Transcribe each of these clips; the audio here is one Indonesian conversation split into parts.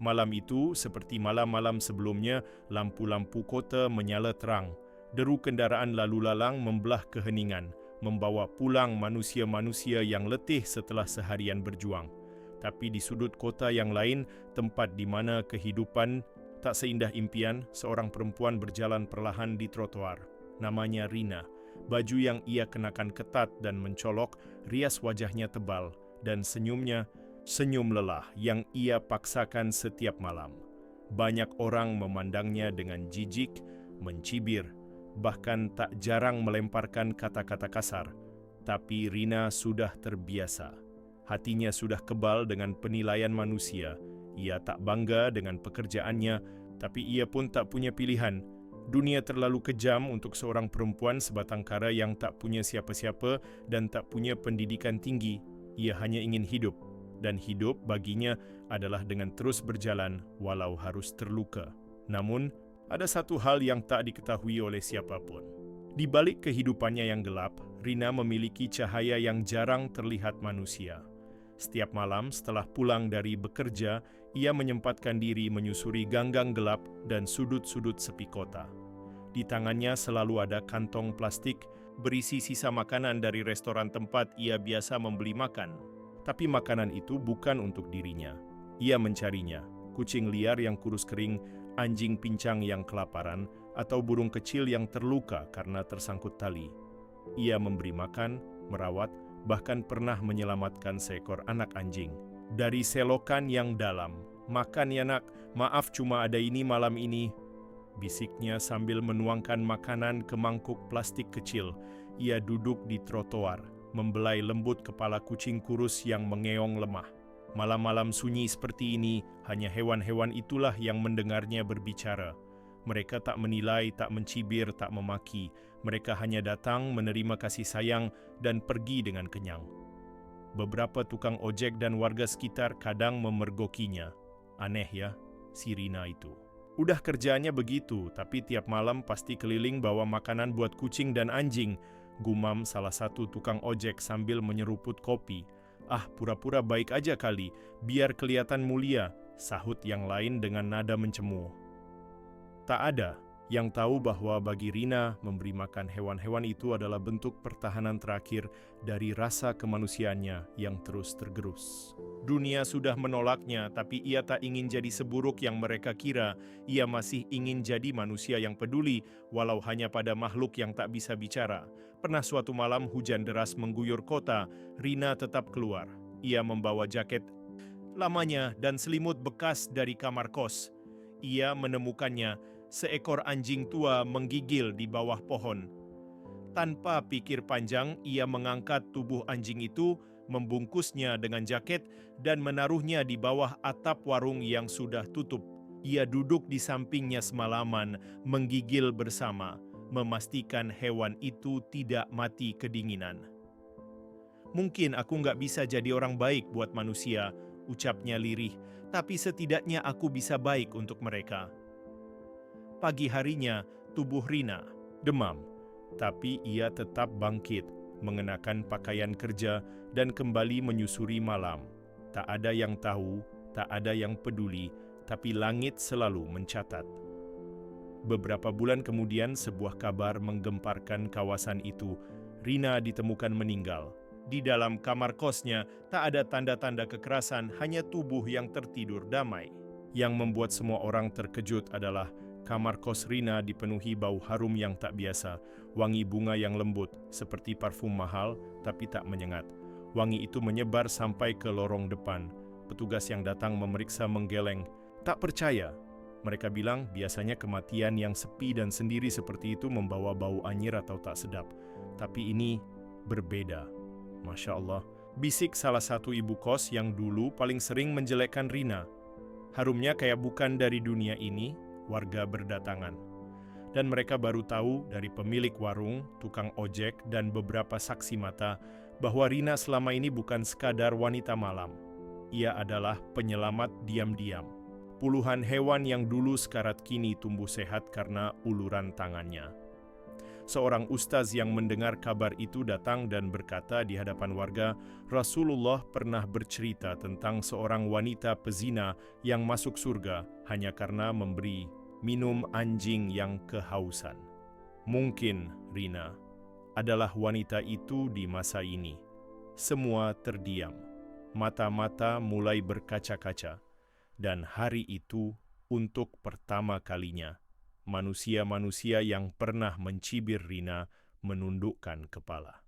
Malam itu, seperti malam-malam sebelumnya, lampu-lampu kota menyala terang. Deru kendaraan lalu lalang membelah keheningan, membawa pulang manusia-manusia yang letih setelah seharian berjuang. Tapi di sudut kota yang lain, tempat di mana kehidupan tak seindah impian, seorang perempuan berjalan perlahan di trotoar. Namanya Rina. Baju yang ia kenakan ketat dan mencolok, rias wajahnya tebal, dan senyumnya senyum lelah yang ia paksakan setiap malam. Banyak orang memandangnya dengan jijik, mencibir, bahkan tak jarang melemparkan kata-kata kasar. Tapi Rina sudah terbiasa. Hatinya sudah kebal dengan penilaian manusia. Ia tak bangga dengan pekerjaannya, tapi ia pun tak punya pilihan. Dunia terlalu kejam untuk seorang perempuan sebatang kara yang tak punya siapa-siapa dan tak punya pendidikan tinggi. Ia hanya ingin hidup. Dan hidup baginya adalah dengan terus berjalan walau harus terluka. Namun, ada satu hal yang tak diketahui oleh siapapun. Di balik kehidupannya yang gelap, Rina memiliki cahaya yang jarang terlihat manusia. Setiap malam setelah pulang dari bekerja, ia menyempatkan diri menyusuri gang-gang gelap dan sudut-sudut sepi kota. Di tangannya selalu ada kantong plastik berisi sisa makanan dari restoran tempat ia biasa membeli makan. Tapi makanan itu bukan untuk dirinya. Ia mencarinya, kucing liar yang kurus kering, anjing pincang yang kelaparan, atau burung kecil yang terluka karena tersangkut tali. Ia memberi makan, merawat, bahkan pernah menyelamatkan seekor anak anjing. Dari selokan yang dalam, "Makan ya nak, maaf cuma ada ini malam ini," bisiknya sambil menuangkan makanan ke mangkuk plastik kecil. Ia duduk di trotoar, membelai lembut kepala kucing kurus yang mengeong lemah. Malam-malam sunyi seperti ini, hanya hewan-hewan itulah yang mendengarnya berbicara. Mereka tak menilai, tak mencibir, tak memaki. Mereka hanya datang, menerima kasih sayang, dan pergi dengan kenyang. Beberapa tukang ojek dan warga sekitar kadang memergokinya. Aneh ya, si Rina itu. Udah kerjanya begitu, tapi tiap malam pasti keliling bawa makanan buat kucing dan anjing, gumam salah satu tukang ojek sambil menyeruput kopi. "Ah, pura-pura baik aja kali, biar kelihatan mulia," sahut yang lain dengan nada mencemooh. Tak ada yang tahu bahwa bagi Rina, memberi makan hewan-hewan itu adalah bentuk pertahanan terakhir dari rasa kemanusiaannya yang terus tergerus. Dunia sudah menolaknya, tapi ia tak ingin jadi seburuk yang mereka kira. Ia masih ingin jadi manusia yang peduli, walau hanya pada makhluk yang tak bisa bicara. Pernah suatu malam hujan deras mengguyur kota, Rina tetap keluar. Ia membawa jaket lamanya dan selimut bekas dari kamar kos. Ia menemukannya, seekor anjing tua menggigil di bawah pohon. Tanpa pikir panjang, ia mengangkat tubuh anjing itu, membungkusnya dengan jaket, dan menaruhnya di bawah atap warung yang sudah tutup. Ia duduk di sampingnya semalaman, menggigil bersama, memastikan hewan itu tidak mati kedinginan. "Mungkin aku nggak bisa jadi orang baik buat manusia," ucapnya lirih, "tapi setidaknya aku bisa baik untuk mereka." Pagi harinya, tubuh Rina demam, tapi ia tetap bangkit, mengenakan pakaian kerja dan kembali menyusuri malam. Tak ada yang tahu, tak ada yang peduli, tapi langit selalu mencatat. Beberapa bulan kemudian, sebuah kabar menggemparkan kawasan itu. Rina ditemukan meninggal. Di dalam kamar kosnya, tak ada tanda-tanda kekerasan, hanya tubuh yang tertidur damai. Yang membuat semua orang terkejut adalah kamar kos Rina dipenuhi bau harum yang tak biasa, wangi bunga yang lembut, seperti parfum mahal, tapi tak menyengat. Wangi itu menyebar sampai ke lorong depan. Petugas yang datang memeriksa menggeleng. Tak percaya. Mereka bilang biasanya kematian yang sepi dan sendiri seperti itu membawa bau anyir atau tak sedap. Tapi ini berbeda. Masya Allah. Bisik salah satu ibu kos yang dulu paling sering menjelekkan Rina. "Harumnya kayak bukan dari dunia ini," warga berdatangan. Dan mereka baru tahu dari pemilik warung, tukang ojek, dan beberapa saksi mata bahwa Rina selama ini bukan sekadar wanita malam. Ia adalah penyelamat diam-diam. Puluhan hewan yang dulu sekarat kini tumbuh sehat karena uluran tangannya. Seorang ustaz yang mendengar kabar itu datang dan berkata di hadapan warga, Rasulullah pernah bercerita tentang seorang wanita pezina yang masuk surga hanya karena memberi minum anjing yang kehausan. Mungkin, Rina, adalah wanita itu di masa ini. Semua terdiam, mata-mata mulai berkaca-kaca, dan hari itu untuk pertama kalinya manusia-manusia yang pernah mencibir Rina menundukkan kepala.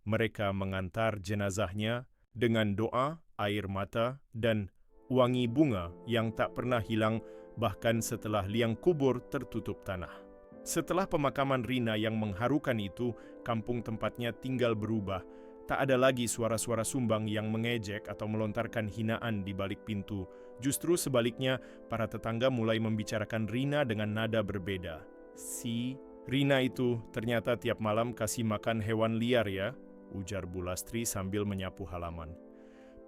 Mereka mengantar jenazahnya dengan doa, air mata, dan wangi bunga yang tak pernah hilang bahkan setelah liang kubur tertutup tanah. Setelah pemakaman Rina yang mengharukan itu, kampung tempatnya tinggal berubah. Tak ada lagi suara-suara sumbang yang mengejek atau melontarkan hinaan di balik pintu. Justru sebaliknya, para tetangga mulai membicarakan Rina dengan nada berbeda. Si Rina itu ternyata tiap malam kasih makan hewan liar ya, ujar Bu Lastri sambil menyapu halaman.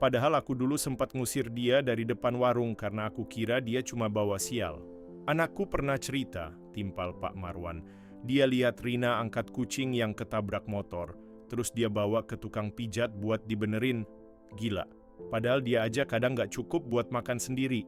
Padahal aku dulu sempat ngusir dia dari depan warung karena aku kira dia cuma bawa sial. Anakku pernah cerita, timpal Pak Marwan. Dia lihat Rina angkat kucing yang ketabrak motor, terus dia bawa ke tukang pijat buat dibenerin. Gila. Padahal dia aja kadang gak cukup buat makan sendiri.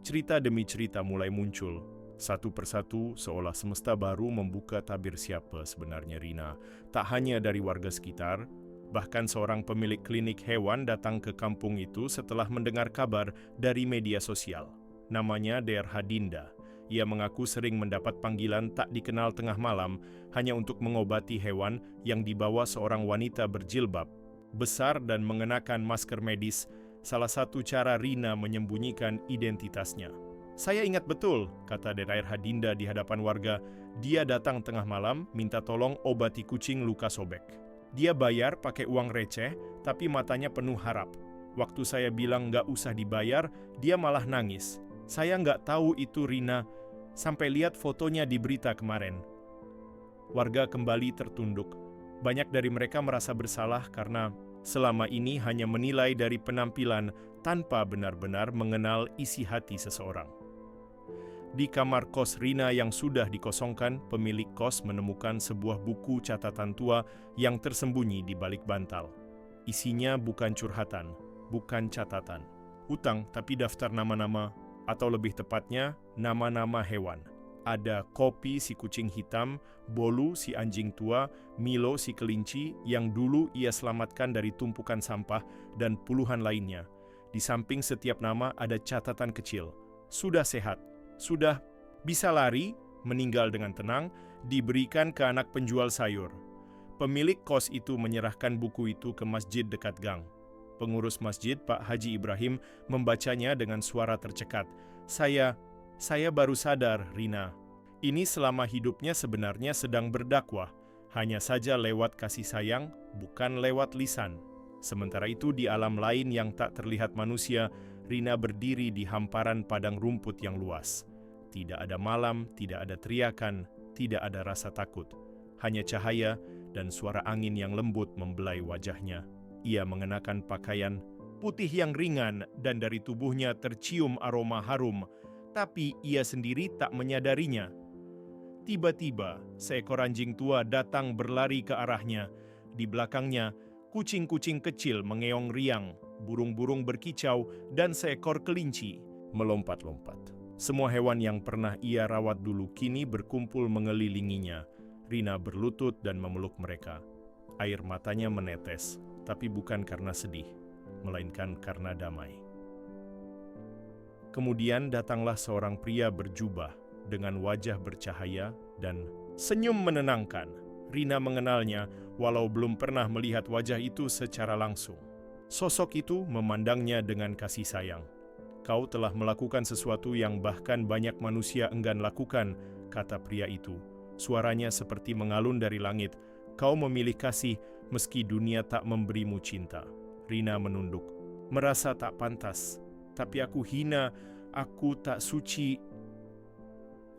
Cerita demi cerita mulai muncul. Satu persatu seolah semesta baru membuka tabir siapa sebenarnya Rina. Tak hanya dari warga sekitar, bahkan seorang pemilik klinik hewan datang ke kampung itu setelah mendengar kabar dari media sosial. Namanya Der Hadinda. Ia mengaku sering mendapat panggilan tak dikenal tengah malam hanya untuk mengobati hewan yang dibawa seorang wanita berjilbab besar dan mengenakan masker medis, salah satu cara Rina menyembunyikan identitasnya. Saya ingat betul, kata Der Hadinda di hadapan warga, dia datang tengah malam minta tolong obati kucing luka sobek. Dia bayar pakai uang receh, tapi matanya penuh harap. Waktu saya bilang nggak usah dibayar, dia malah nangis. Saya nggak tahu itu Rina, sampai lihat fotonya di berita kemarin. Warga kembali tertunduk. Banyak dari mereka merasa bersalah karena selama ini hanya menilai dari penampilan tanpa benar-benar mengenal isi hati seseorang. Di kamar kos Rina yang sudah dikosongkan, pemilik kos menemukan sebuah buku catatan tua yang tersembunyi di balik bantal. Isinya bukan curhatan, bukan catatan, hutang tapi daftar nama-nama, atau lebih tepatnya, nama-nama hewan. Ada Kopi si kucing hitam, Bolu si anjing tua, Milo si kelinci yang dulu ia selamatkan dari tumpukan sampah, dan puluhan lainnya. Di samping setiap nama ada catatan kecil. Sudah sehat, sudah bisa lari, meninggal dengan tenang, diberikan ke anak penjual sayur. Pemilik kos itu menyerahkan buku itu ke masjid dekat gang. Pengurus masjid Pak Haji Ibrahim membacanya dengan suara tercekat. Saya baru sadar, Rina. Ini selama hidupnya sebenarnya sedang berdakwah, hanya saja lewat kasih sayang, bukan lewat lisan. Sementara itu di alam lain yang tak terlihat manusia, Rina berdiri di hamparan padang rumput yang luas. Tidak ada malam, tidak ada teriakan, tidak ada rasa takut. Hanya cahaya dan suara angin yang lembut membelai wajahnya. Ia mengenakan pakaian putih yang ringan dan dari tubuhnya tercium aroma harum, tapi ia sendiri tak menyadarinya. Tiba-tiba, seekor anjing tua datang berlari ke arahnya. Di belakangnya, kucing-kucing kecil mengeong riang, burung-burung berkicau, dan seekor kelinci melompat-lompat. Semua hewan yang pernah ia rawat dulu kini berkumpul mengelilinginya. Rina berlutut dan memeluk mereka. Air matanya menetes, tapi bukan karena sedih, melainkan karena damai. Kemudian datanglah seorang pria berjubah dengan wajah bercahaya dan senyum menenangkan. Rina mengenalnya walau belum pernah melihat wajah itu secara langsung. Sosok itu memandangnya dengan kasih sayang. Kau telah melakukan sesuatu yang bahkan banyak manusia enggan lakukan, kata pria itu. Suaranya seperti mengalun dari langit. Kau memilih kasih meski dunia tak memberimu cinta. Rina menunduk, merasa tak pantas. Tapi aku hina, aku tak suci.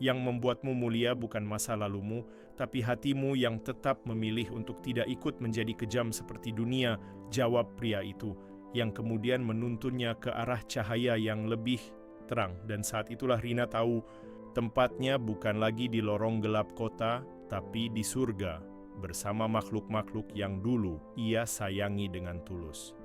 Yang membuatmu mulia bukan masa lalumu, tapi hatimu yang tetap memilih untuk tidak ikut menjadi kejam seperti dunia, jawab pria itu, yang kemudian menuntunnya ke arah cahaya yang lebih terang. Dan saat itulah Rina tahu, tempatnya bukan lagi di lorong gelap kota, tapi di surga bersama makhluk-makhluk yang dulu ia sayangi dengan tulus.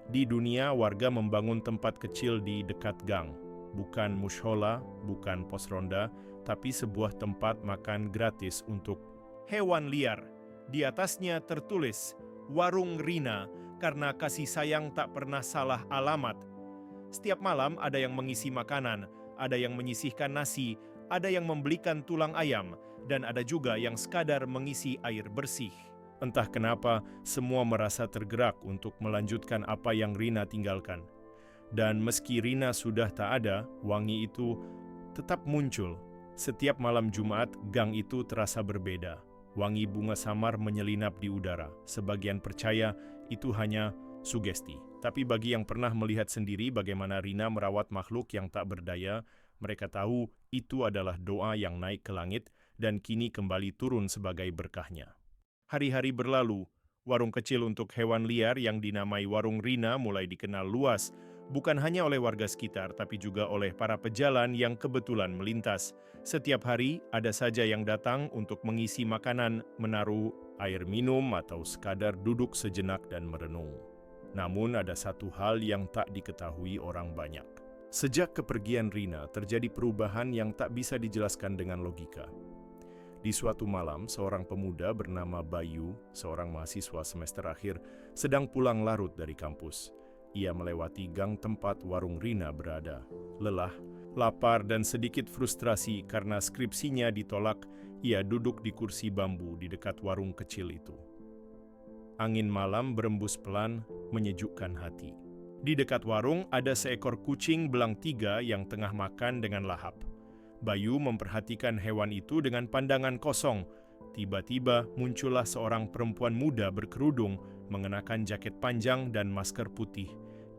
Di dunia, warga membangun tempat kecil di dekat gang, bukan mushola, bukan pos ronda, tapi sebuah tempat makan gratis untuk hewan liar. Di atasnya tertulis, Warung Rina, karena kasih sayang tak pernah salah alamat. Setiap malam ada yang mengisi makanan, ada yang menyisihkan nasi, ada yang membelikan tulang ayam, dan ada juga yang sekadar mengisi air bersih. Entah kenapa, semua merasa tergerak untuk melanjutkan apa yang Rina tinggalkan. Dan meski Rina sudah tak ada, wangi itu tetap muncul. Setiap malam Jumat, gang itu terasa berbeda. Wangi bunga samar menyelinap di udara. Sebagian percaya itu hanya sugesti. Tapi bagi yang pernah melihat sendiri bagaimana Rina merawat makhluk yang tak berdaya, mereka tahu itu adalah doa yang naik ke langit dan kini kembali turun sebagai berkahnya. Hari-hari berlalu, warung kecil untuk hewan liar yang dinamai Warung Rina mulai dikenal luas, bukan hanya oleh warga sekitar, tapi juga oleh para pejalan yang kebetulan melintas. Setiap hari ada saja yang datang untuk mengisi makanan, menaruh air minum, atau sekadar duduk sejenak dan merenung. Namun ada satu hal yang tak diketahui orang banyak. Sejak kepergian Rina, terjadi perubahan yang tak bisa dijelaskan dengan logika. Di suatu malam, seorang pemuda bernama Bayu, seorang mahasiswa semester akhir, sedang pulang larut dari kampus. Ia melewati gang tempat Warung Rina berada. Lelah, lapar, dan sedikit frustrasi karena skripsinya ditolak, ia duduk di kursi bambu di dekat warung kecil itu. Angin malam berembus pelan, menyejukkan hati. Di dekat warung ada seekor kucing belang 3 yang tengah makan dengan lahap. Bayu memperhatikan hewan itu dengan pandangan kosong. Tiba-tiba muncullah seorang perempuan muda berkerudung, mengenakan jaket panjang dan masker putih.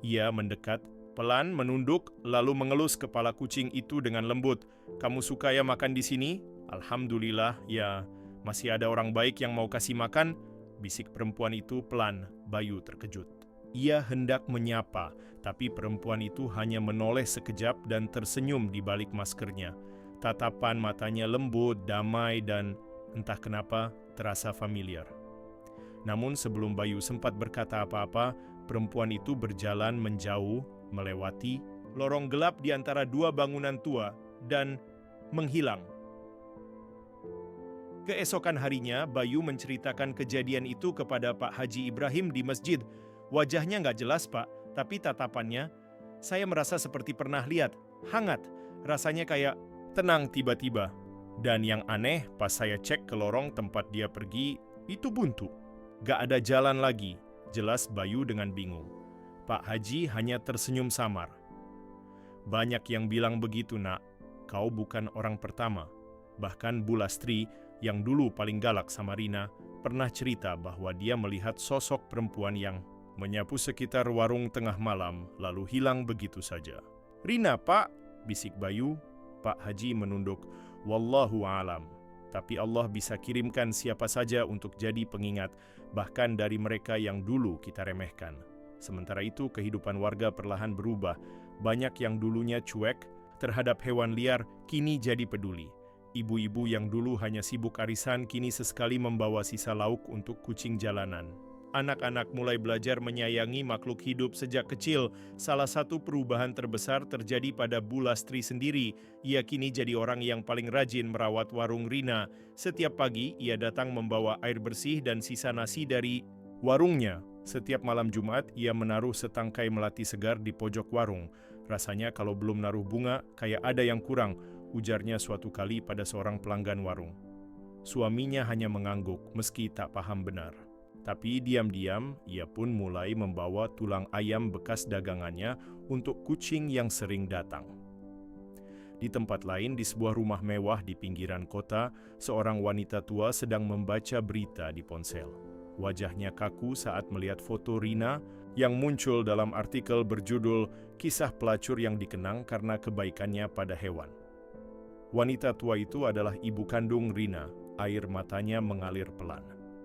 Ia mendekat, pelan menunduk, lalu mengelus kepala kucing itu dengan lembut. "Kamu suka ya makan di sini?" "Alhamdulillah, ya, masih ada orang baik yang mau kasih makan," bisik perempuan itu pelan. Bayu terkejut. Ia hendak menyapa, tapi perempuan itu hanya menoleh sekejap dan tersenyum di balik maskernya. Tatapan matanya lembut, damai, dan entah kenapa terasa familiar. Namun sebelum Bayu sempat berkata apa-apa, perempuan itu berjalan menjauh, melewati lorong gelap di antara 2 bangunan tua, dan menghilang. Keesokan harinya, Bayu menceritakan kejadian itu kepada Pak Haji Ibrahim di masjid. Wajahnya nggak jelas, Pak, tapi tatapannya, saya merasa seperti pernah lihat, hangat, rasanya kayak tenang tiba-tiba. Dan yang aneh, pas saya cek ke lorong tempat dia pergi, itu buntu. Gak ada jalan lagi, jelas Bayu dengan bingung. Pak Haji hanya tersenyum samar. "Banyak yang bilang begitu, Nak. Kau bukan orang pertama. Bahkan Bu Lastri, yang dulu paling galak sama Rina, pernah cerita bahwa dia melihat sosok perempuan yang menyapu sekitar warung tengah malam, lalu hilang begitu saja." "Rina, Pak," bisik Bayu. Pak Haji menunduk, "Wallahu a'lam. Tapi Allah bisa kirimkan siapa saja untuk jadi pengingat, bahkan dari mereka yang dulu kita remehkan." Sementara itu, kehidupan warga perlahan berubah. Banyak yang dulunya cuek terhadap hewan liar, kini jadi peduli. Ibu-ibu yang dulu hanya sibuk arisan, kini sesekali membawa sisa lauk untuk kucing jalanan. Anak-anak mulai belajar menyayangi makhluk hidup sejak kecil. Salah satu perubahan terbesar terjadi pada Bu Lastri sendiri. Ia kini jadi orang yang paling rajin merawat warung Rina. Setiap pagi, ia datang membawa air bersih dan sisa nasi dari warungnya. Setiap malam Jumat, ia menaruh setangkai melati segar di pojok warung. "Rasanya kalau belum naruh bunga, kayak ada yang kurang," ujarnya suatu kali pada seorang pelanggan warung. Suaminya hanya mengangguk meski tak paham benar. Tapi diam-diam, ia pun mulai membawa tulang ayam bekas dagangannya untuk kucing yang sering datang. Di tempat lain, di sebuah rumah mewah di pinggiran kota, seorang wanita tua sedang membaca berita di ponsel. Wajahnya kaku saat melihat foto Rina yang muncul dalam artikel berjudul "Kisah Pelacur yang Dikenang Karena Kebaikannya pada Hewan". Wanita tua itu adalah ibu kandung Rina. Air matanya mengalir pelan.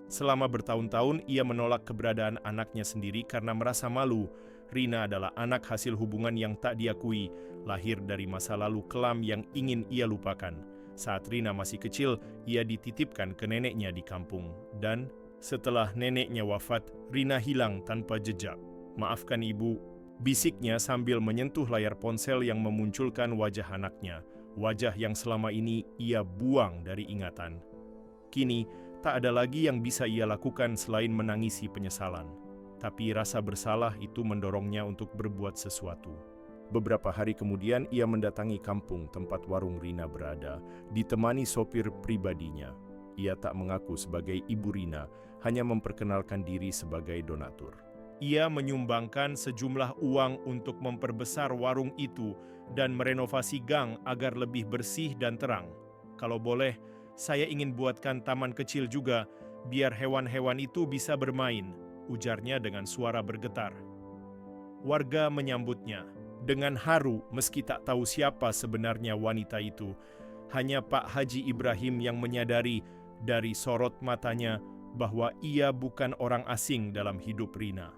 Selama bertahun-tahun, ia menolak keberadaan anaknya sendiri karena merasa malu. Rina adalah anak hasil hubungan yang tak diakui, lahir dari masa lalu kelam yang ingin ia lupakan. Saat Rina masih kecil, ia dititipkan ke neneknya di kampung. Dan setelah neneknya wafat, Rina hilang tanpa jejak. "Maafkan ibu," bisiknya sambil menyentuh layar ponsel yang memunculkan wajah anaknya. Wajah yang selama ini ia buang dari ingatan. Kini, tak ada lagi yang bisa ia lakukan selain menangisi penyesalan. Tapi rasa bersalah itu mendorongnya untuk berbuat sesuatu. Beberapa hari kemudian ia mendatangi kampung tempat warung Rina berada, ditemani sopir pribadinya. Ia tak mengaku sebagai ibu Rina, hanya memperkenalkan diri sebagai donatur. Ia menyumbangkan sejumlah uang untuk memperbesar warung itu dan merenovasi gang agar lebih bersih dan terang. "Kalau boleh, saya ingin buatkan taman kecil juga, biar hewan-hewan itu bisa bermain," ujarnya dengan suara bergetar. Warga menyambutnya dengan haru meski tak tahu siapa sebenarnya wanita itu. Hanya Pak Haji Ibrahim yang menyadari dari sorot matanya bahwa ia bukan orang asing dalam hidup Rina.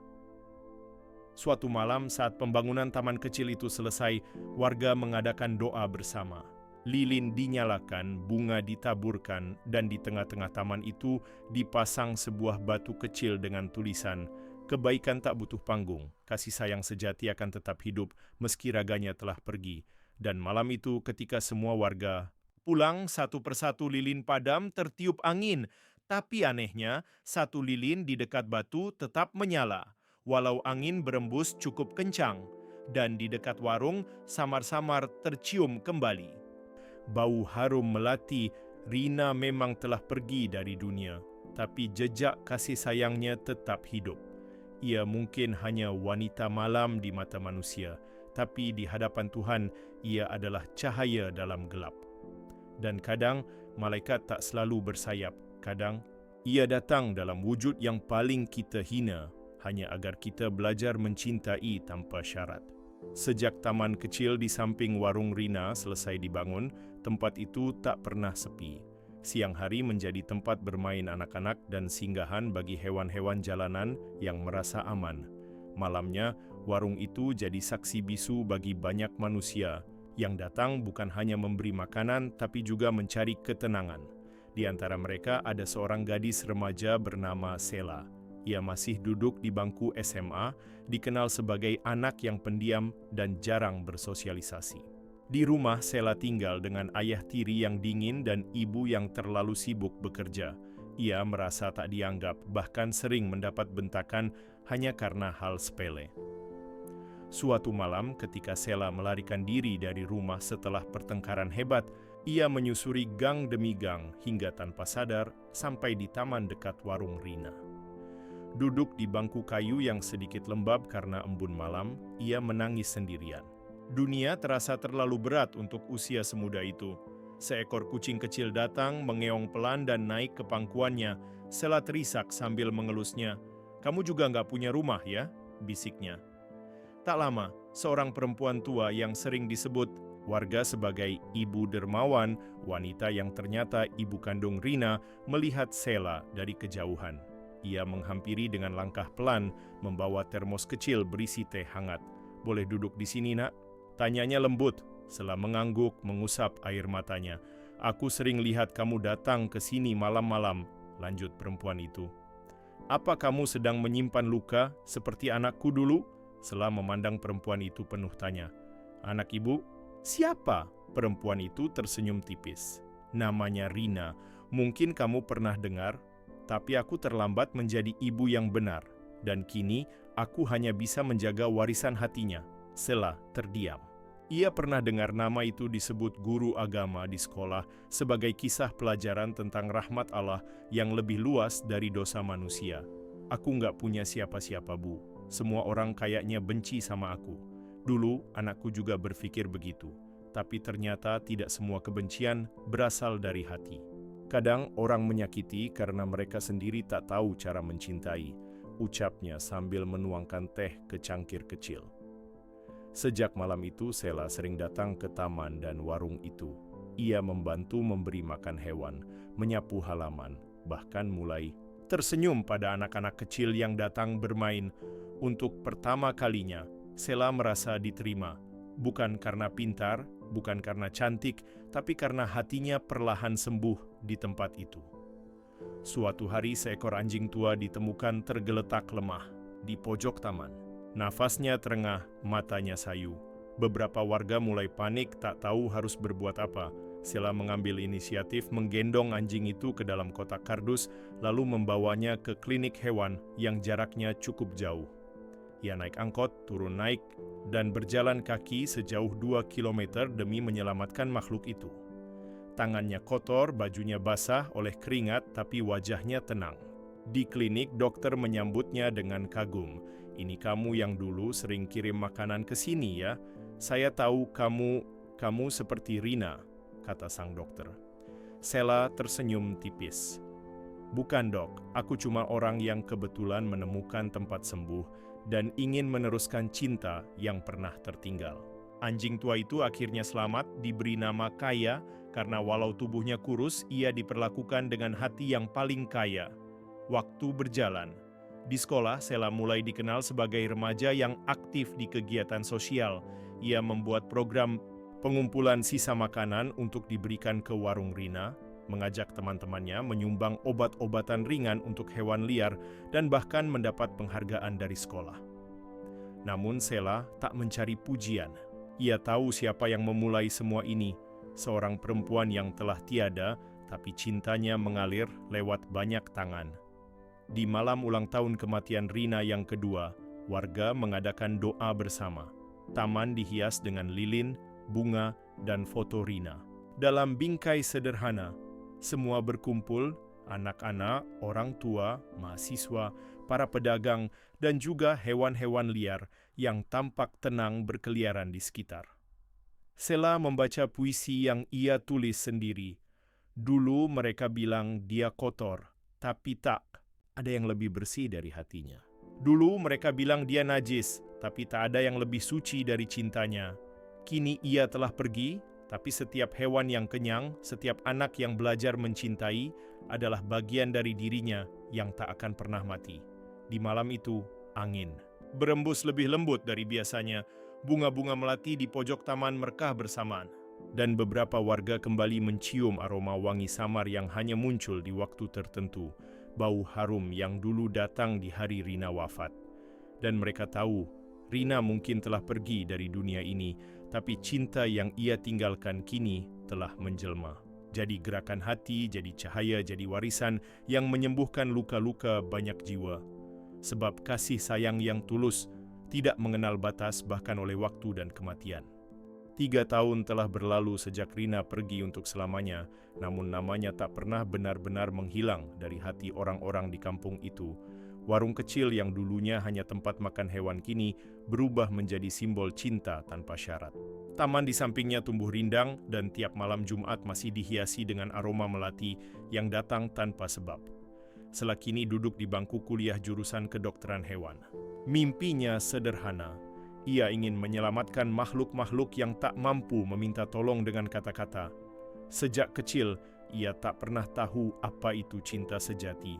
Suatu malam saat pembangunan taman kecil itu selesai, warga mengadakan doa bersama. Lilin dinyalakan, bunga ditaburkan, dan di tengah-tengah taman itu dipasang sebuah batu kecil dengan tulisan, "Kebaikan tak butuh panggung, kasih sayang sejati akan tetap hidup meski raganya telah pergi." Dan malam itu ketika semua warga pulang satu persatu, lilin padam tertiup angin. Tapi anehnya, satu lilin di dekat batu tetap menyala, walau angin berembus cukup kencang. Dan di dekat warung, samar-samar tercium kembali. Bau harum melati, Rina memang telah pergi dari dunia, tapi jejak kasih sayangnya tetap hidup. Ia mungkin hanya wanita malam di mata manusia, tapi di hadapan Tuhan, ia adalah cahaya dalam gelap. Dan kadang, malaikat tak selalu bersayap. Kadang, ia datang dalam wujud yang paling kita hina, hanya agar kita belajar mencintai tanpa syarat. Sejak taman kecil di samping warung Rina selesai dibangun, tempat itu tak pernah sepi. Siang hari menjadi tempat bermain anak-anak dan singgahan bagi hewan-hewan jalanan yang merasa aman. Malamnya, warung itu jadi saksi bisu bagi banyak manusia yang datang bukan hanya memberi makanan tapi juga mencari ketenangan. Di antara mereka ada seorang gadis remaja bernama Sela. Ia masih duduk di bangku SMA, dikenal sebagai anak yang pendiam dan jarang bersosialisasi. Di rumah, Sela tinggal dengan ayah tiri yang dingin dan ibu yang terlalu sibuk bekerja. Ia merasa tak dianggap, bahkan sering mendapat bentakan hanya karena hal sepele. Suatu malam, ketika Sela melarikan diri dari rumah setelah pertengkaran hebat, ia menyusuri gang demi gang hingga tanpa sadar sampai di taman dekat warung Rina. Duduk di bangku kayu yang sedikit lembab karena embun malam, ia menangis sendirian. Dunia terasa terlalu berat untuk usia semuda itu. Seekor kucing kecil datang, mengeong pelan dan naik ke pangkuannya. Sela terisak sambil mengelusnya. "Kamu juga nggak punya rumah ya?" bisiknya. Tak lama, seorang perempuan tua yang sering disebut warga sebagai Ibu Dermawan, wanita yang ternyata ibu kandung Rina, melihat Sela dari kejauhan. Ia menghampiri dengan langkah pelan, membawa termos kecil berisi teh hangat. "Boleh duduk di sini, Nak?" tanyanya lembut. Sela mengangguk, mengusap air matanya. "Aku sering lihat kamu datang ke sini malam-malam," lanjut perempuan itu. "Apa kamu sedang menyimpan luka seperti anakku dulu?" Sela memandang perempuan itu penuh tanya. "Anak ibu? Siapa?" Perempuan itu tersenyum tipis. "Namanya Rina. Mungkin kamu pernah dengar, tapi aku terlambat menjadi ibu yang benar. Dan kini aku hanya bisa menjaga warisan hatinya." Sela terdiam. Ia pernah dengar nama itu disebut guru agama di sekolah sebagai kisah pelajaran tentang rahmat Allah yang lebih luas dari dosa manusia. "Aku nggak punya siapa-siapa, Bu. Semua orang kayaknya benci sama aku. Dulu anakku juga berpikir begitu. Tapi ternyata tidak semua kebencian berasal dari hati. Kadang orang menyakiti karena mereka sendiri tak tahu cara mencintai," ucapnya sambil menuangkan teh ke cangkir kecil. Sejak malam itu, Sela sering datang ke taman dan warung itu. Ia membantu memberi makan hewan, menyapu halaman, bahkan mulai tersenyum pada anak-anak kecil yang datang bermain. Untuk pertama kalinya, Sela merasa diterima, bukan karena pintar, bukan karena cantik, tapi karena hatinya perlahan sembuh di tempat itu. Suatu hari seekor anjing tua ditemukan tergeletak lemah di pojok taman. Nafasnya terengah, matanya sayu. Beberapa warga mulai panik, tak tahu harus berbuat apa. Sela mengambil inisiatif menggendong anjing itu ke dalam kotak kardus, lalu membawanya ke klinik hewan yang jaraknya cukup jauh. Ia naik angkot, turun naik, dan berjalan kaki sejauh 2 kilometer demi menyelamatkan makhluk itu. Tangannya kotor, bajunya basah oleh keringat, tapi wajahnya tenang. Di klinik, dokter menyambutnya dengan kagum. "Ini kamu yang dulu sering kirim makanan ke sini ya? Saya tahu kamu seperti Rina," kata sang dokter. Sela tersenyum tipis. "Bukan dok, aku cuma orang yang kebetulan menemukan tempat sembuh dan ingin meneruskan cinta yang pernah tertinggal." Anjing tua itu akhirnya selamat, diberi nama Kaya, karena walau tubuhnya kurus, ia diperlakukan dengan hati yang paling kaya. Waktu berjalan. Di sekolah, Sela mulai dikenal sebagai remaja yang aktif di kegiatan sosial. Ia membuat program pengumpulan sisa makanan untuk diberikan ke warung Rina, mengajak teman-temannya menyumbang obat-obatan ringan untuk hewan liar, dan bahkan mendapat penghargaan dari sekolah. Namun Sela tak mencari pujian. Ia tahu siapa yang memulai semua ini, seorang perempuan yang telah tiada, tapi cintanya mengalir lewat banyak tangan. Di malam ulang tahun kematian Rina yang kedua, warga mengadakan doa bersama. Taman dihias dengan lilin, bunga, dan foto Rina. Dalam bingkai sederhana, semua berkumpul, anak-anak, orang tua, mahasiswa, para pedagang, dan juga hewan-hewan liar yang tampak tenang berkeliaran di sekitar. Sela membaca puisi yang ia tulis sendiri. Dulu mereka bilang dia kotor, tapi tak, ada yang lebih bersih dari hatinya. Dulu mereka bilang dia najis, tapi tak ada yang lebih suci dari cintanya. Kini ia telah pergi, tapi setiap hewan yang kenyang, setiap anak yang belajar mencintai, adalah bagian dari dirinya yang tak akan pernah mati. Di malam itu, angin berembus lebih lembut dari biasanya. Bunga-bunga melati di pojok taman merekah bersamaan. Dan beberapa warga kembali mencium aroma wangi samar yang hanya muncul di waktu tertentu. Bau harum yang dulu datang di hari Rina wafat. Dan mereka tahu, Rina mungkin telah pergi dari dunia ini, tapi cinta yang ia tinggalkan kini telah menjelma. Jadi gerakan hati, jadi cahaya, jadi warisan yang menyembuhkan luka-luka banyak jiwa. Sebab kasih sayang yang tulus tidak mengenal batas bahkan oleh waktu dan kematian. 3 tahun telah berlalu sejak Rina pergi untuk selamanya, namun namanya tak pernah benar-benar menghilang dari hati orang-orang di kampung itu. Warung kecil yang dulunya hanya tempat makan hewan kini berubah menjadi simbol cinta tanpa syarat. Taman di sampingnya tumbuh rindang dan tiap malam Jumat masih dihiasi dengan aroma melati yang datang tanpa sebab. Sela kini duduk di bangku kuliah jurusan kedokteran hewan. Mimpinya sederhana. Ia ingin menyelamatkan makhluk-makhluk yang tak mampu meminta tolong dengan kata-kata. Sejak kecil, ia tak pernah tahu apa itu cinta sejati.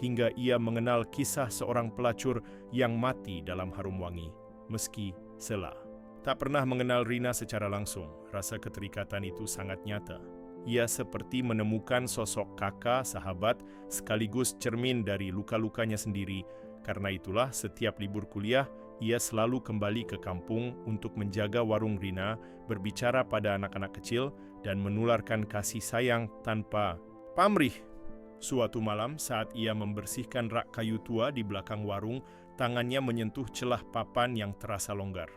Hingga ia mengenal kisah seorang pelacur yang mati dalam harum wangi. Meski Sela tak pernah mengenal Rina secara langsung, rasa keterikatan itu sangat nyata. Ia seperti menemukan sosok kakak, sahabat, sekaligus cermin dari luka-lukanya sendiri. Karena itulah setiap libur kuliah, ia selalu kembali ke kampung untuk menjaga warung Rina, berbicara pada anak-anak kecil, dan menularkan kasih sayang tanpa pamrih. Suatu malam saat ia membersihkan rak kayu tua di belakang warung, tangannya menyentuh celah papan yang terasa longgar.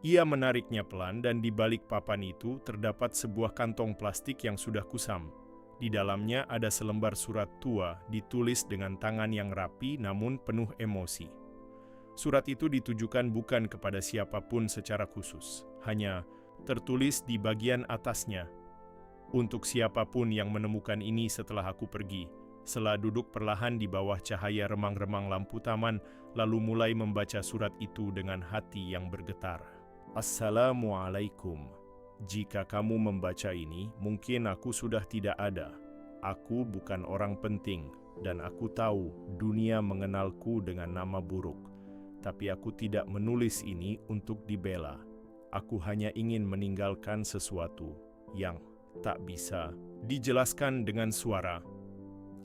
Ia menariknya pelan dan di balik papan itu terdapat sebuah kantong plastik yang sudah kusam. Di dalamnya ada selembar surat tua ditulis dengan tangan yang rapi namun penuh emosi. Surat itu ditujukan bukan kepada siapapun secara khusus, hanya tertulis di bagian atasnya. Untuk siapapun yang menemukan ini setelah aku pergi. Sela duduk perlahan di bawah cahaya remang-remang lampu taman, lalu mulai membaca surat itu dengan hati yang bergetar. Assalamualaikum. Jika kamu membaca ini, mungkin aku sudah tidak ada. Aku bukan orang penting, dan aku tahu dunia mengenalku dengan nama buruk. Tapi aku tidak menulis ini untuk dibela. Aku hanya ingin meninggalkan sesuatu yang tak bisa dijelaskan dengan suara.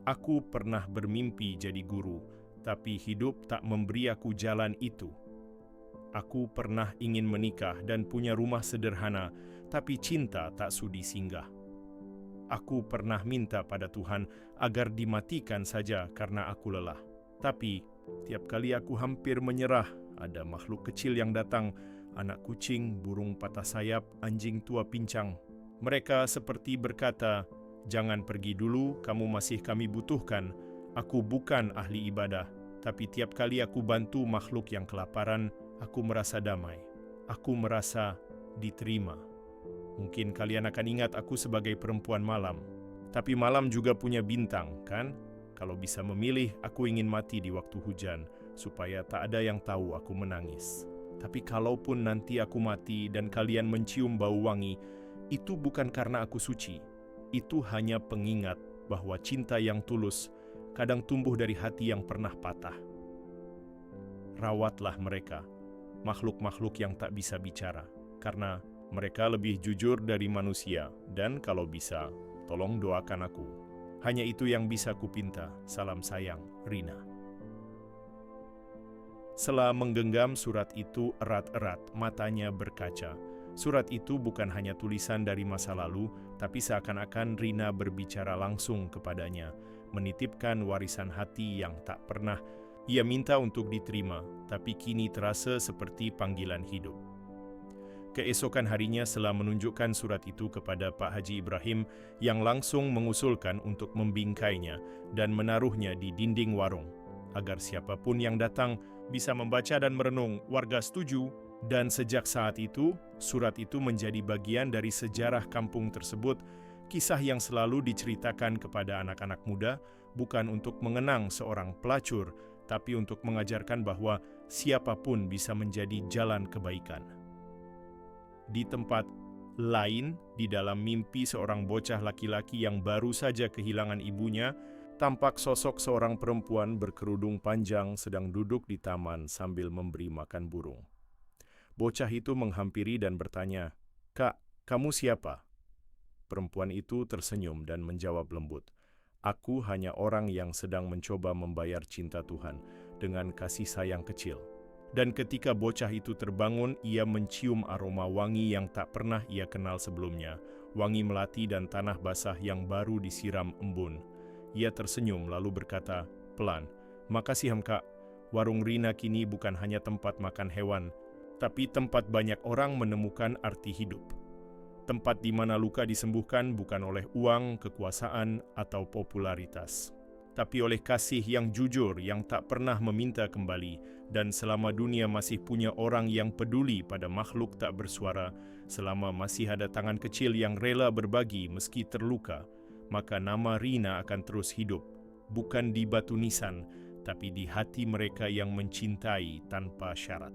Aku pernah bermimpi jadi guru, tapi hidup tak memberi aku jalan itu. Aku pernah ingin menikah dan punya rumah sederhana, tapi cinta tak sudi singgah. Aku pernah minta pada Tuhan agar dimatikan saja karena aku lelah. Tapi tiap kali aku hampir menyerah, ada makhluk kecil yang datang, anak kucing, burung patah sayap, anjing tua pincang. Mereka seperti berkata, "Jangan pergi dulu, kamu masih kami butuhkan. Aku bukan ahli ibadah, tapi tiap kali aku bantu makhluk yang kelaparan, aku merasa damai. Aku merasa diterima." Mungkin kalian akan ingat aku sebagai perempuan malam. Tapi malam juga punya bintang, kan? Kalau bisa memilih, aku ingin mati di waktu hujan, supaya tak ada yang tahu aku menangis. Tapi kalaupun nanti aku mati dan kalian mencium bau wangi, itu bukan karena aku suci. Itu hanya pengingat bahwa cinta yang tulus kadang tumbuh dari hati yang pernah patah. Rawatlah mereka, makhluk-makhluk yang tak bisa bicara, karena mereka lebih jujur dari manusia, dan kalau bisa, tolong doakan aku. Hanya itu yang bisa kupinta. Salam sayang, Rina. Sela menggenggam surat itu erat-erat, matanya berkaca. Surat itu bukan hanya tulisan dari masa lalu, tapi seakan-akan Rina berbicara langsung kepadanya, menitipkan warisan hati yang tak pernah ia minta untuk diterima, tapi kini terasa seperti panggilan hidup. Keesokan harinya Sela menunjukkan surat itu kepada Pak Haji Ibrahim yang langsung mengusulkan untuk membingkainya dan menaruhnya di dinding warung, agar siapapun yang datang bisa membaca dan merenung. Warga setuju, dan sejak saat itu, surat itu menjadi bagian dari sejarah kampung tersebut, kisah yang selalu diceritakan kepada anak-anak muda, bukan untuk mengenang seorang pelacur, tapi untuk mengajarkan bahwa siapapun bisa menjadi jalan kebaikan. Di tempat lain, di dalam mimpi seorang bocah laki-laki yang baru saja kehilangan ibunya, tampak sosok seorang perempuan berkerudung panjang sedang duduk di taman sambil memberi makan burung. Bocah itu menghampiri dan bertanya, "Kak, kamu siapa?" Perempuan itu tersenyum dan menjawab lembut, "Aku hanya orang yang sedang mencoba membayar cinta Tuhan dengan kasih sayang kecil." Dan ketika bocah itu terbangun, ia mencium aroma wangi yang tak pernah ia kenal sebelumnya, wangi melati dan tanah basah yang baru disiram embun. Ia tersenyum lalu berkata, pelan, "Makasih Kak, warung Rina kini bukan hanya tempat makan hewan, tapi tempat banyak orang menemukan arti hidup. Tempat di mana luka disembuhkan bukan oleh uang, kekuasaan, atau popularitas, tapi oleh kasih yang jujur yang tak pernah meminta kembali. Dan selama dunia masih punya orang yang peduli pada makhluk tak bersuara, selama masih ada tangan kecil yang rela berbagi meski terluka, maka nama Rina akan terus hidup, bukan di batu nisan, tapi di hati mereka yang mencintai tanpa syarat."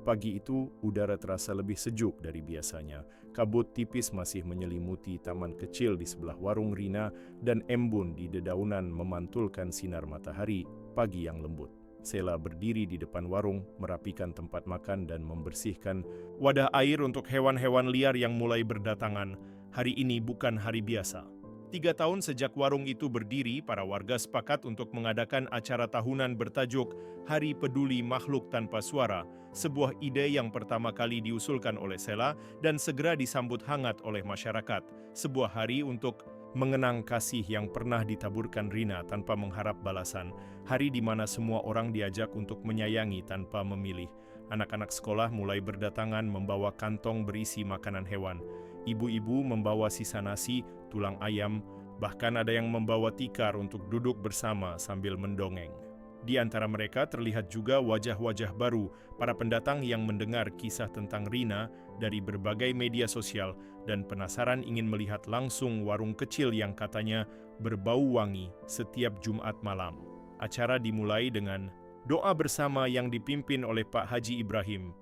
Pagi itu, udara terasa lebih sejuk dari biasanya. Kabut tipis masih menyelimuti taman kecil di sebelah warung Rina, dan embun di dedaunan memantulkan sinar matahari pagi yang lembut. Sela berdiri di depan warung, merapikan tempat makan dan membersihkan wadah air untuk hewan-hewan liar yang mulai berdatangan. Hari ini bukan hari biasa. 3 tahun sejak warung itu berdiri, para warga sepakat untuk mengadakan acara tahunan bertajuk Hari Peduli Makhluk Tanpa Suara, sebuah ide yang pertama kali diusulkan oleh Sela dan segera disambut hangat oleh masyarakat. Sebuah hari untuk mengenang kasih yang pernah ditaburkan Rina tanpa mengharap balasan. Hari di mana semua orang diajak untuk menyayangi tanpa memilih. Anak-anak sekolah mulai berdatangan membawa kantong berisi makanan hewan. Ibu-ibu membawa sisa nasi, tulang ayam, bahkan ada yang membawa tikar untuk duduk bersama sambil mendongeng. Di antara mereka terlihat juga wajah-wajah baru, para pendatang yang mendengar kisah tentang Rina dari berbagai media sosial dan penasaran ingin melihat langsung warung kecil yang katanya berbau wangi setiap Jumat malam. Acara dimulai dengan doa bersama yang dipimpin oleh Pak Haji Ibrahim.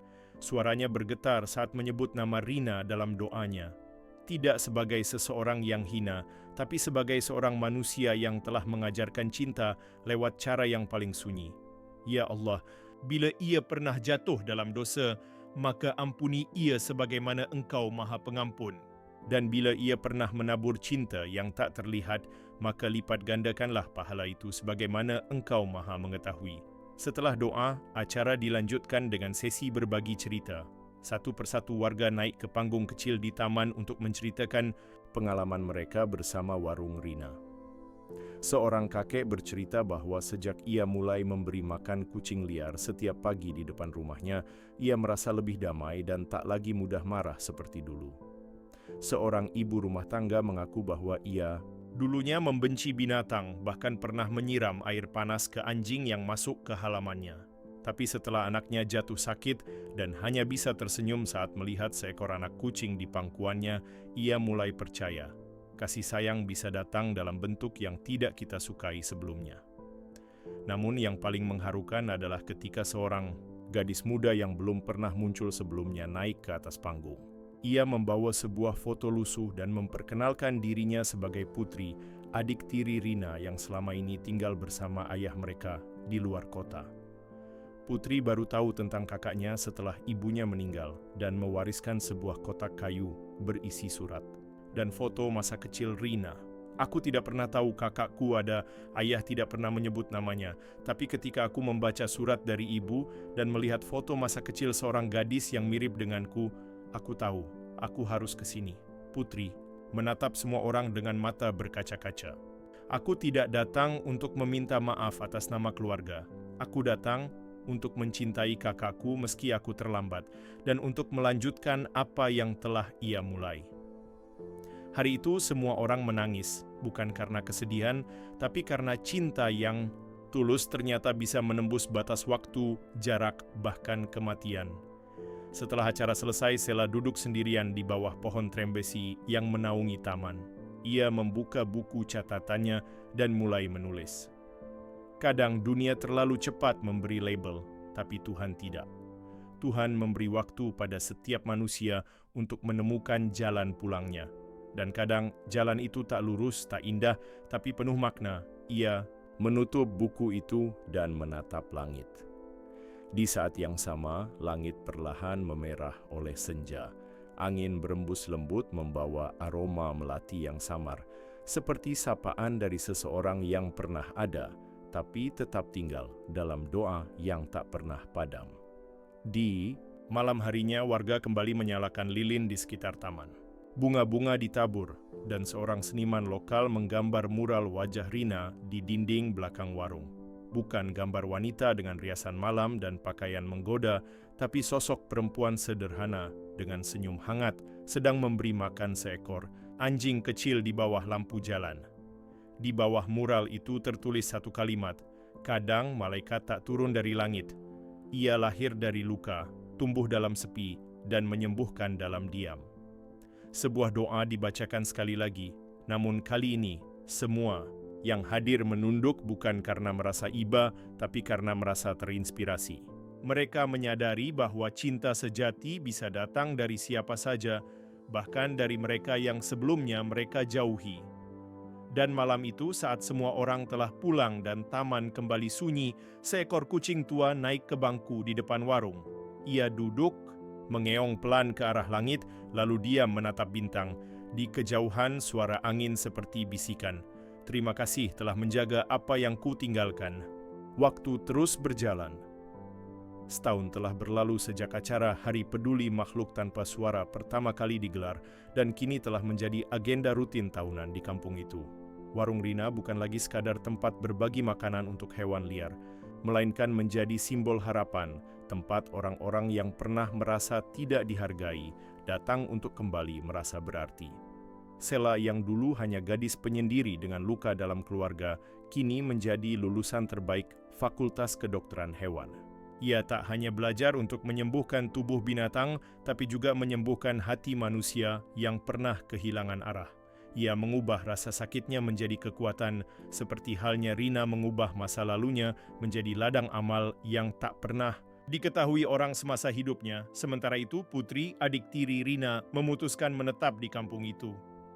Suaranya bergetar saat menyebut nama Rina dalam doanya. Tidak sebagai seseorang yang hina, tapi sebagai seorang manusia yang telah mengajarkan cinta lewat cara yang paling sunyi. Ya Allah, bila ia pernah jatuh dalam dosa, maka ampuni ia sebagaimana Engkau Maha Pengampun. Dan bila ia pernah menabur cinta yang tak terlihat, maka lipat gandakanlah pahala itu sebagaimana Engkau Maha Mengetahui. Setelah doa, acara dilanjutkan dengan sesi berbagi cerita. Satu persatu warga naik ke panggung kecil di taman untuk menceritakan pengalaman mereka bersama warung Rina. Seorang kakek bercerita bahwa sejak ia mulai memberi makan kucing liar setiap pagi di depan rumahnya, ia merasa lebih damai dan tak lagi mudah marah seperti dulu. Seorang ibu rumah tangga mengaku bahwa ia dulunya membenci binatang, bahkan pernah menyiram air panas ke anjing yang masuk ke halamannya. Tapi setelah anaknya jatuh sakit dan hanya bisa tersenyum saat melihat seekor anak kucing di pangkuannya, ia mulai percaya kasih sayang bisa datang dalam bentuk yang tidak kita sukai sebelumnya. Namun yang paling mengharukan adalah ketika seorang gadis muda yang belum pernah muncul sebelumnya naik ke atas panggung. Ia membawa sebuah foto lusuh dan memperkenalkan dirinya sebagai Putri, adik tiri Rina yang selama ini tinggal bersama ayah mereka di luar kota. Putri baru tahu tentang kakaknya setelah ibunya meninggal dan mewariskan sebuah kotak kayu berisi surat dan foto masa kecil Rina. Aku tidak pernah tahu kakakku ada, ayah tidak pernah menyebut namanya. Tapi ketika aku membaca surat dari ibu dan melihat foto masa kecil seorang gadis yang mirip denganku, aku tahu, aku harus ke sini. Putri menatap semua orang dengan mata berkaca-kaca. Aku tidak datang untuk meminta maaf atas nama keluarga. Aku datang untuk mencintai kakakku meski aku terlambat, dan untuk melanjutkan apa yang telah ia mulai. Hari itu semua orang menangis, bukan karena kesedihan, tapi karena cinta yang tulus ternyata bisa menembus batas waktu, jarak, bahkan kematian. Setelah acara selesai, Sela duduk sendirian di bawah pohon trembesi yang menaungi taman. Ia membuka buku catatannya dan mulai menulis. Kadang dunia terlalu cepat memberi label, tapi Tuhan tidak. Tuhan memberi waktu pada setiap manusia untuk menemukan jalan pulangnya. Dan kadang jalan itu tak lurus, tak indah, tapi penuh makna. Ia menutup buku itu dan menatap langit. Di saat yang sama, langit perlahan memerah oleh senja. Angin berembus lembut membawa aroma melati yang samar, seperti sapaan dari seseorang yang pernah ada, tapi tetap tinggal dalam doa yang tak pernah padam. Di malam harinya, warga kembali menyalakan lilin di sekitar taman. Bunga-bunga ditabur, dan seorang seniman lokal menggambar mural wajah Rina di dinding belakang warung. Bukan gambar wanita dengan riasan malam dan pakaian menggoda, tapi sosok perempuan sederhana dengan senyum hangat sedang memberi makan seekor anjing kecil di bawah lampu jalan. Di bawah mural itu tertulis satu kalimat, "Kadang malaikat tak turun dari langit. Ia lahir dari luka, tumbuh dalam sepi, dan menyembuhkan dalam diam." Sebuah doa dibacakan sekali lagi, namun kali ini semua yang hadir menunduk bukan karena merasa iba, tapi karena merasa terinspirasi. Mereka menyadari bahwa cinta sejati bisa datang dari siapa saja, bahkan dari mereka yang sebelumnya mereka jauhi. Dan malam itu saat semua orang telah pulang dan taman kembali sunyi, seekor kucing tua naik ke bangku di depan warung. Ia duduk, mengeong pelan ke arah langit, lalu diam menatap bintang. Di kejauhan suara angin seperti bisikan, "Terima kasih telah menjaga apa yang ku tinggalkan." Waktu terus berjalan. Setahun telah berlalu sejak acara Hari Peduli Makhluk Tanpa Suara pertama kali digelar, dan kini telah menjadi agenda rutin tahunan di kampung itu. Warung Rina bukan lagi sekadar tempat berbagi makanan untuk hewan liar, melainkan menjadi simbol harapan, tempat orang-orang yang pernah merasa tidak dihargai datang untuk kembali merasa berarti. Sela yang dulu hanya gadis penyendiri dengan luka dalam keluarga, kini menjadi lulusan terbaik Fakultas Kedokteran Hewan. Ia tak hanya belajar untuk menyembuhkan tubuh binatang, tapi juga menyembuhkan hati manusia yang pernah kehilangan arah. Ia mengubah rasa sakitnya menjadi kekuatan, seperti halnya Rina mengubah masa lalunya menjadi ladang amal yang tak pernah diketahui orang semasa hidupnya. Sementara itu, Putri, adik tiri Rina, memutuskan menetap di kampung itu.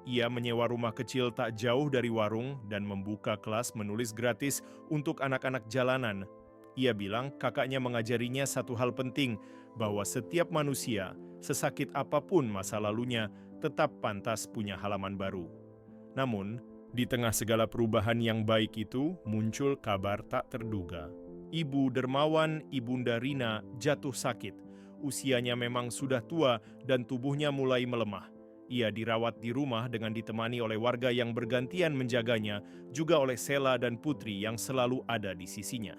Ia menyewa rumah kecil tak jauh dari warung dan membuka kelas menulis gratis untuk anak-anak jalanan. Ia bilang kakaknya mengajarinya satu hal penting, bahwa setiap manusia, sesakit apapun masa lalunya, tetap pantas punya halaman baru. Namun, di tengah segala perubahan yang baik itu, muncul kabar tak terduga. Ibu dermawan Ibunda Rina jatuh sakit. Usianya memang sudah tua dan tubuhnya mulai melemah. Ia dirawat di rumah dengan ditemani oleh warga yang bergantian menjaganya, juga oleh Sela dan Putri yang selalu ada di sisinya.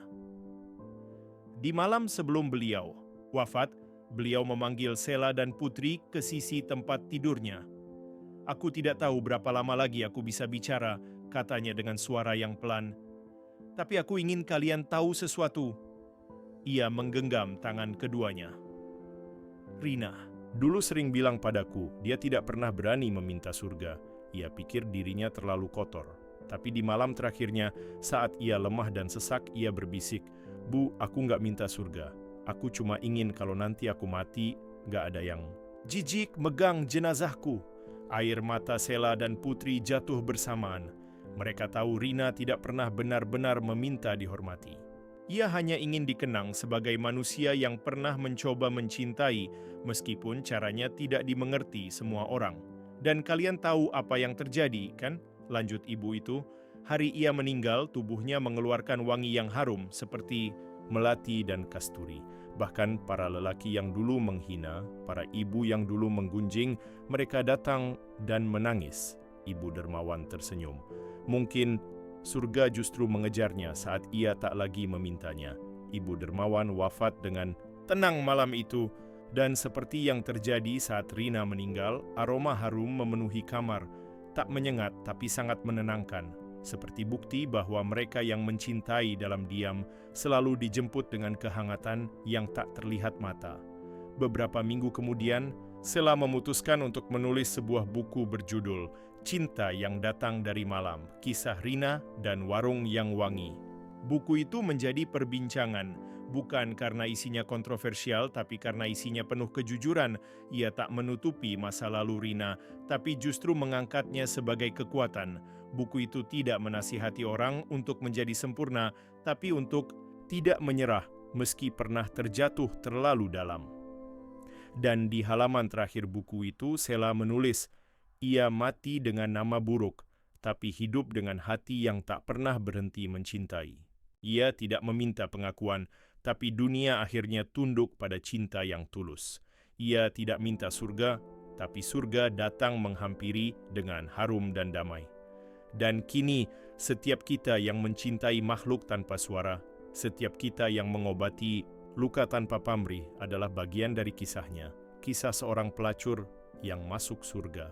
Di malam sebelum beliau wafat, beliau memanggil Sela dan Putri ke sisi tempat tidurnya. "Aku tidak tahu berapa lama lagi aku bisa bicara," katanya dengan suara yang pelan. "Tapi aku ingin kalian tahu sesuatu." Ia menggenggam tangan keduanya. "Rina dulu sering bilang padaku, dia tidak pernah berani meminta surga. Ia pikir dirinya terlalu kotor. Tapi di malam terakhirnya, saat ia lemah dan sesak, ia berbisik, 'Bu, aku nggak minta surga. Aku cuma ingin kalau nanti aku mati, nggak ada yang jijik megang jenazahku.'" Air mata Sela dan Putri jatuh bersamaan. Mereka tahu Rina tidak pernah benar-benar meminta dihormati. Ia hanya ingin dikenang sebagai manusia yang pernah mencoba mencintai, meskipun caranya tidak dimengerti semua orang. "Dan kalian tahu apa yang terjadi, kan?" lanjut ibu itu. "Hari ia meninggal, tubuhnya mengeluarkan wangi yang harum seperti melati dan kasturi. Bahkan para lelaki yang dulu menghina, para ibu yang dulu menggunjing, mereka datang dan menangis." Ibu dermawan tersenyum. "Mungkin surga justru mengejarnya saat ia tak lagi memintanya." Ibu dermawan wafat dengan tenang malam itu, dan seperti yang terjadi saat Rina meninggal, aroma harum memenuhi kamar, tak menyengat tapi sangat menenangkan. Seperti bukti bahwa mereka yang mencintai dalam diam selalu dijemput dengan kehangatan yang tak terlihat mata. Beberapa minggu kemudian, Sela memutuskan untuk menulis sebuah buku berjudul Cinta yang Datang dari Malam, Kisah Rina dan Warung yang Wangi. Buku itu menjadi perbincangan, bukan karena isinya kontroversial, tapi karena isinya penuh kejujuran. Ia tak menutupi masa lalu Rina, tapi justru mengangkatnya sebagai kekuatan. Buku itu tidak menasihati orang untuk menjadi sempurna, tapi untuk tidak menyerah meski pernah terjatuh terlalu dalam. Dan di halaman terakhir buku itu, Sela menulis, "Ia mati dengan nama buruk, tapi hidup dengan hati yang tak pernah berhenti mencintai. Ia tidak meminta pengakuan, tapi dunia akhirnya tunduk pada cinta yang tulus. Ia tidak minta surga, tapi surga datang menghampiri dengan harum dan damai. Dan kini, setiap kita yang mencintai makhluk tanpa suara, setiap kita yang mengobati luka tanpa pamrih adalah bagian dari kisahnya, kisah seorang pelacur yang masuk surga."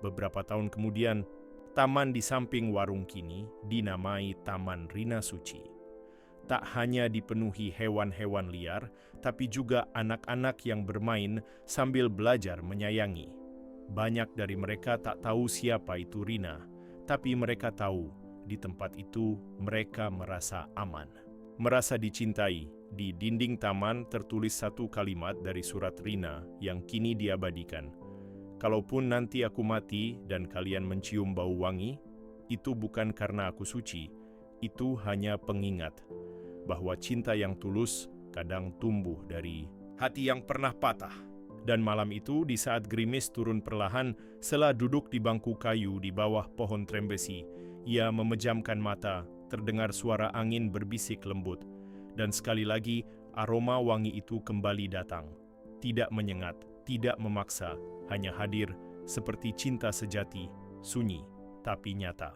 Beberapa tahun kemudian, taman di samping warung kini dinamai Taman Rina Suci. Tak hanya dipenuhi hewan-hewan liar, tapi juga anak-anak yang bermain sambil belajar menyayangi. Banyak dari mereka tak tahu siapa itu Rina, tapi mereka tahu di tempat itu mereka merasa aman, merasa dicintai. Di dinding taman tertulis satu kalimat dari surat Rina yang kini diabadikan. "Kalaupun nanti aku mati dan kalian mencium bau wangi, itu bukan karena aku suci, itu hanya pengingat bahwa cinta yang tulus kadang tumbuh dari hati yang pernah patah." Dan malam itu, di saat gerimis turun perlahan, Sela duduk di bangku kayu di bawah pohon trembesi. Ia memejamkan mata, terdengar suara angin berbisik lembut. Dan sekali lagi, aroma wangi itu kembali datang. Tidak menyengat, tidak memaksa, hanya hadir seperti cinta sejati, sunyi tapi nyata.